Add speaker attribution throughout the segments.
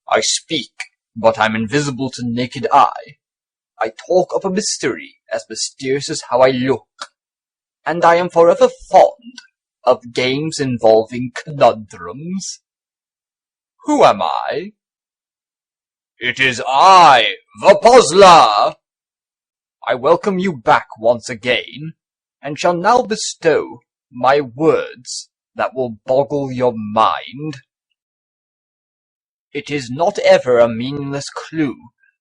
Speaker 1: I speak, but I'm invisible to naked eye. I talk of a mystery as mysterious as how I look, and I am forever fond of games involving conundrums. Who am I? It is I, the Puzzler! I welcome you back once again, and shall now bestow my words that will boggle your mind. It is not ever a meaningless clue,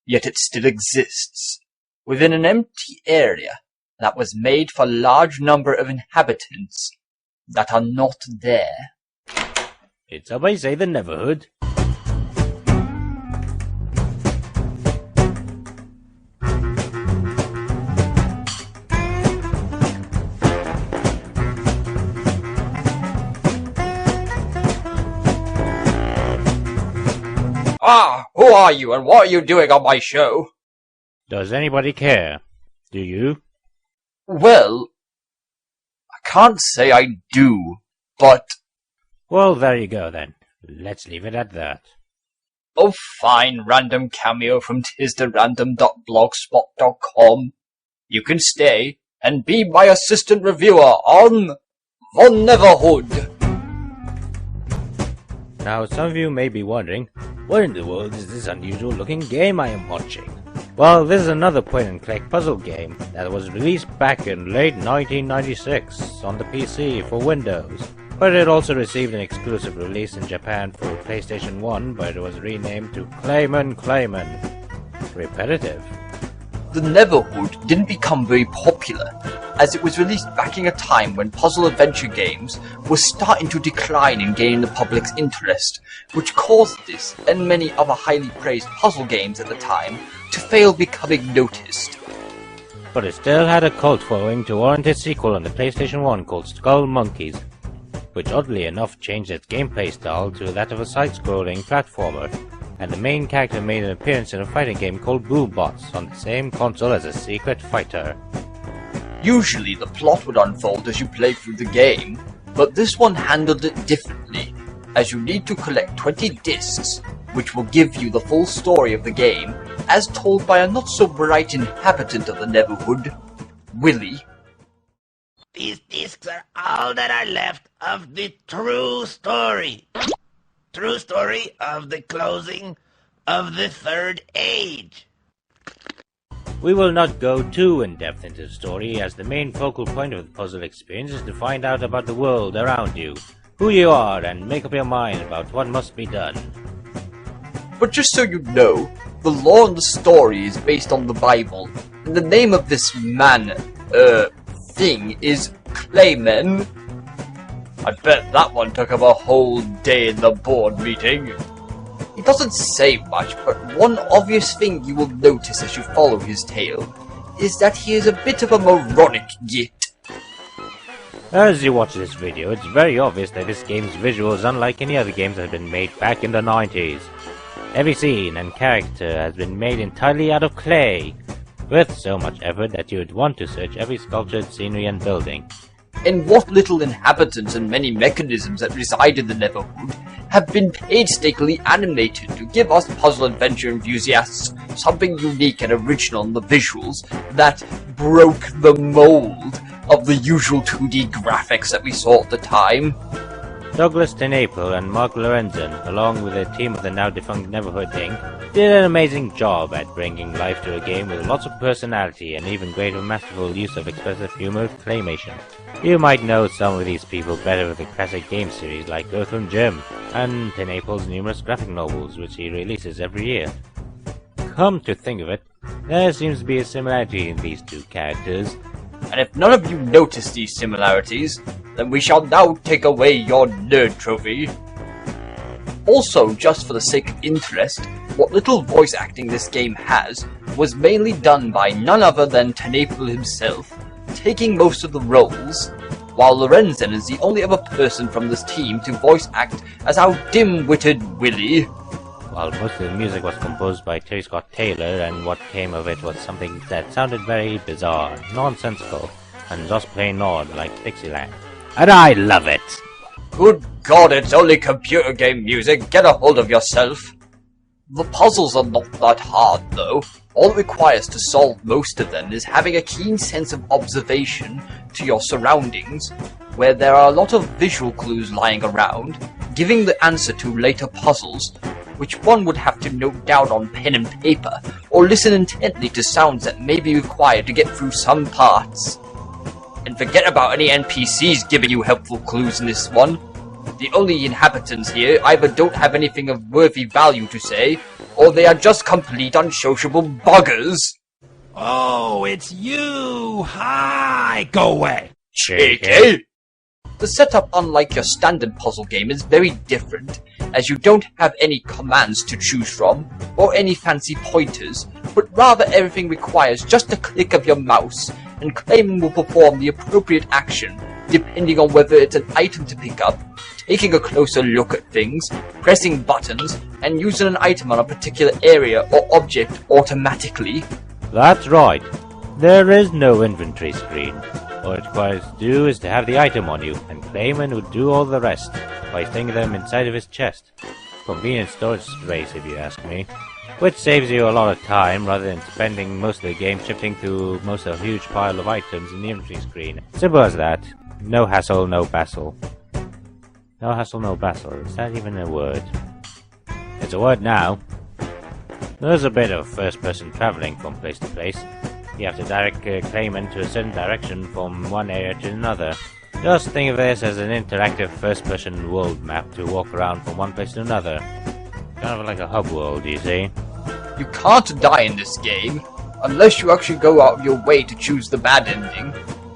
Speaker 1: yet it still exists, within an empty area that was made for a large number of inhabitants that are not there.
Speaker 2: Did somebody say the Neverhood?
Speaker 1: Ah, who are you and what are you doing on my show?
Speaker 2: Does anybody care? Do you?
Speaker 1: Well, I can't say I do, but...
Speaker 2: Well, there you go then. Let's leave it at that.
Speaker 1: Oh fine, random cameo from tisderandom.blogspot.com. You can stay and be my assistant reviewer on The Neverhood.
Speaker 2: Now, some of you may be wondering, what in the world is this unusual looking game I am watching? Well, this is another point-and-click puzzle game that was released back in late 1996 on the PC for Windows, but it also received an exclusive release in Japan for PlayStation 1, but it was renamed to Claymation. Repetitive.
Speaker 1: The Neverhood didn't become very popular, as it was released back in a time when puzzle adventure games were starting to decline in gaining the public's interest, which caused this, and many other highly praised puzzle games at the time, to fail becoming noticed.
Speaker 2: But it still had a cult following to warrant its sequel on the PlayStation 1 called Skull Monkeys, which oddly enough changed its gameplay style to that of a side-scrolling platformer, and the main character made an appearance in a fighting game called Boombots on the same console as a secret fighter.
Speaker 1: Usually the plot would unfold as you play through the game, but this one handled it differently, as you need to collect 20 discs, which will give you the full story of the game, as told by a not-so-bright inhabitant of the Neverhood, Willie.
Speaker 3: These discs are all that are left of the true story. True story of the closing of the Third Age.
Speaker 2: We will not go too in-depth into the story, as the main focal point of the puzzle experience is to find out about the world around you, who you are, and make up your mind about what must be done.
Speaker 1: But just so you know, the lore in the story is based on the Bible, and the name of this thing is Clayman. I bet that one took him a whole day in the board meeting. He doesn't say much, but one obvious thing you will notice as you follow his tale is that he is a bit of a moronic git.
Speaker 2: As you watch this video, it's very obvious that this game's visual is unlike any other games that have been made back in the 90s. Every scene and character has been made entirely out of clay, with so much effort that you would want to search every sculptured scenery and building.
Speaker 1: And what little inhabitants and many mechanisms that reside in the Neverhood have been painstakingly animated to give us puzzle adventure enthusiasts something unique and original in the visuals that broke the mold of the usual 2D graphics that we saw at the time.
Speaker 2: Douglas TenNapel and Mark Lorenzen, along with a team of the now defunct Neverhood Inc., did an amazing job at bringing life to a game with lots of personality and even greater masterful use of expressive humor with Claymation. You might know some of these people better with the classic game series like Earthworm Jim, and TenNapel's numerous graphic novels which he releases every year. Come to think of it, there seems to be a similarity in these two characters.
Speaker 1: And if none of you notice these similarities, then we shall now take away your nerd trophy. Also, just for the sake of interest, what little voice acting this game has was mainly done by none other than TenNapel himself, taking most of the roles, while Lorenzen is the only other person from this team to voice act as our dim-witted Willie.
Speaker 2: While most of the music was composed by Terry Scott Taylor, and what came of it was something that sounded very bizarre, nonsensical, and just plain odd like Dixieland. And I love it!
Speaker 1: Good God, it's only computer game music, get a hold of yourself! The puzzles are not that hard, though. All it requires to solve most of them is having a keen sense of observation to your surroundings, where there are a lot of visual clues lying around, giving the answer to later puzzles, which one would have to note down on pen and paper, or listen intently to sounds that may be required to get through some parts. And forget about any NPCs giving you helpful clues in this one. The only inhabitants here either don't have anything of worthy value to say, or they are just complete unsociable buggers.
Speaker 3: Oh, it's you! Hi! Go away!
Speaker 1: Cheeky! The setup, unlike your standard puzzle game, is very different, as you don't have any commands to choose from, or any fancy pointers, but rather everything requires just a click of your mouse, and Claymation will perform the appropriate action, depending on whether it's an item to pick up, taking a closer look at things, pressing buttons, and using an item on a particular area or object automatically.
Speaker 2: That's right. There is no inventory screen. All it requires to do is to have the item on you, and Claymation would do all the rest, by sticking them inside of his chest. Convenient storage space, if you ask me. Which saves you a lot of time, rather than spending most of the game shifting through most of a huge pile of items in the inventory screen. Simple as that. No hassle, no bassle. No hassle, no bassle. Is that even a word? It's a word now. There's a bit of first-person traveling from place to place. You have to direct Claymation to a certain direction from one area to another. Just think of this as an interactive first-person world map to walk around from one place to another. Kind of like a hub world, you see.
Speaker 1: You can't die in this game, unless you actually go out of your way to choose the bad ending,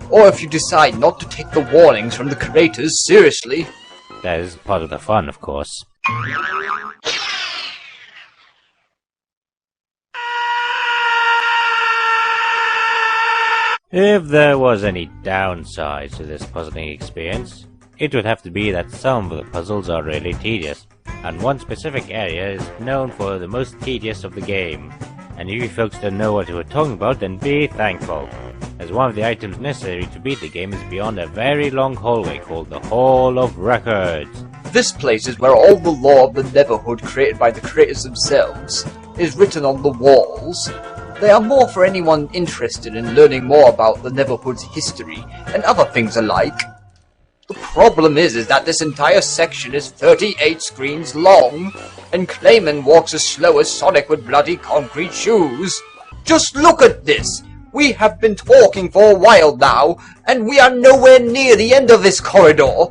Speaker 1: or if you decide not to take the warnings from the creators seriously.
Speaker 2: That is part of the fun, of course. If there was any downside to this puzzling experience, it would have to be that some of the puzzles are really tedious, and one specific area is known for the most tedious of the game. And if you folks don't know what we're talking about, then be thankful, as one of the items necessary to beat the game is beyond a very long hallway called the Hall of Records.
Speaker 1: This place is where all the lore of the Neverhood created by the creators themselves is written on the walls. They are more for anyone interested in learning more about the Neverhood's history and other things alike. The problem is that this entire section is 38 screens long, and Claymation walks as slow as Sonic with bloody concrete shoes. Just look at this! We have been talking for a while now, and we are nowhere near the end of this corridor.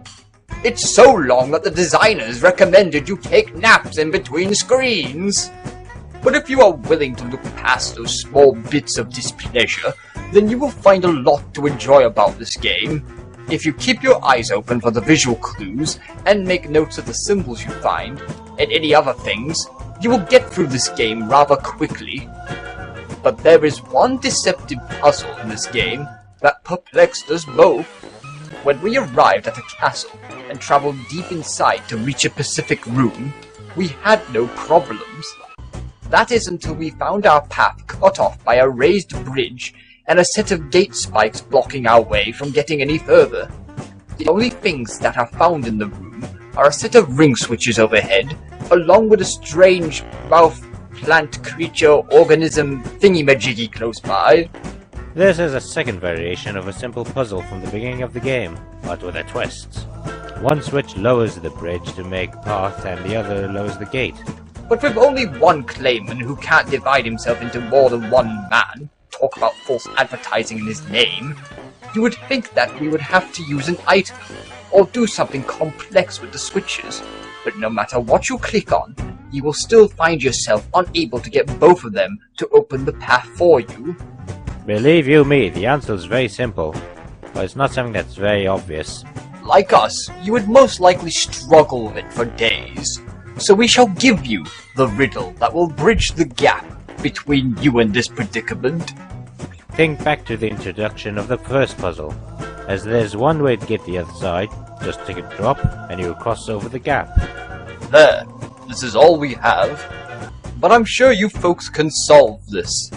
Speaker 1: It's so long that the designers recommended you take naps in between screens. But if you are willing to look past those small bits of displeasure, then you will find a lot to enjoy about this game. If you keep your eyes open for the visual clues, and make notes of the symbols you find, and any other things, you will get through this game rather quickly. But there is one deceptive puzzle in this game that perplexed us both. When we arrived at a castle, and traveled deep inside to reach a specific room, we had no problems. That is until we found our path cut off by a raised bridge and a set of gate spikes blocking our way from getting any further. The only things that are found in the room are a set of ring switches overhead, along with a strange mouth plant creature organism thingy-majiggy close by.
Speaker 2: This is a second variation of a simple puzzle from the beginning of the game, but with a twist. One switch lowers the bridge to make path and the other lowers the gate.
Speaker 1: But with only one Claymation who can't divide himself into more than one man, talk about false advertising in his name, you would think that we would have to use an item, or do something complex with the switches. But no matter what you click on, you will still find yourself unable to get both of them to open the path for you.
Speaker 2: Believe you me, the answer is very simple, but it's not something that's very obvious.
Speaker 1: Like us, you would most likely struggle with it for days. So we shall give you the riddle that will bridge the gap between you and this predicament.
Speaker 2: Think back to the introduction of the first puzzle, as there's one way to get the other side. Just take a drop and you'll cross over the gap.
Speaker 1: There, this is all we have, but I'm sure you folks can solve this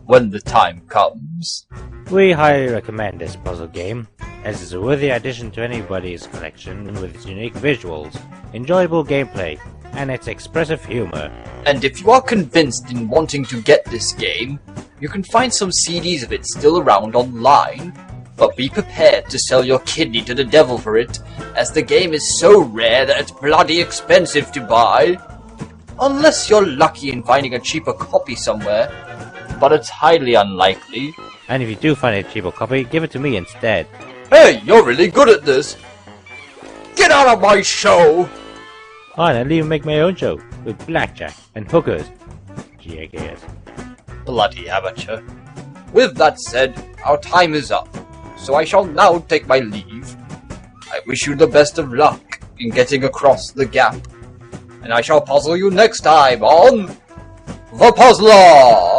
Speaker 1: when the time comes.
Speaker 2: We highly recommend this puzzle game, as it's a worthy addition to anybody's collection with its unique visuals, enjoyable gameplay, and its expressive humor.
Speaker 1: And if you are convinced in wanting to get this game, you can find some CDs of it still around online, but be prepared to sell your kidney to the devil for it, as the game is so rare that it's bloody expensive to buy. Unless you're lucky in finding a cheaper copy somewhere, but it's highly unlikely.
Speaker 2: And if you do find a cheaper copy, give it to me instead.
Speaker 1: Hey, you're really good at this! Get out of my show!
Speaker 2: Fine, I'll even make my own show, with blackjack and hookers. Jackass.
Speaker 1: Bloody amateur. With that said, our time is up, so I shall now take my leave. I wish you the best of luck in getting across the gap, and I shall puzzle you next time on The Puzzler!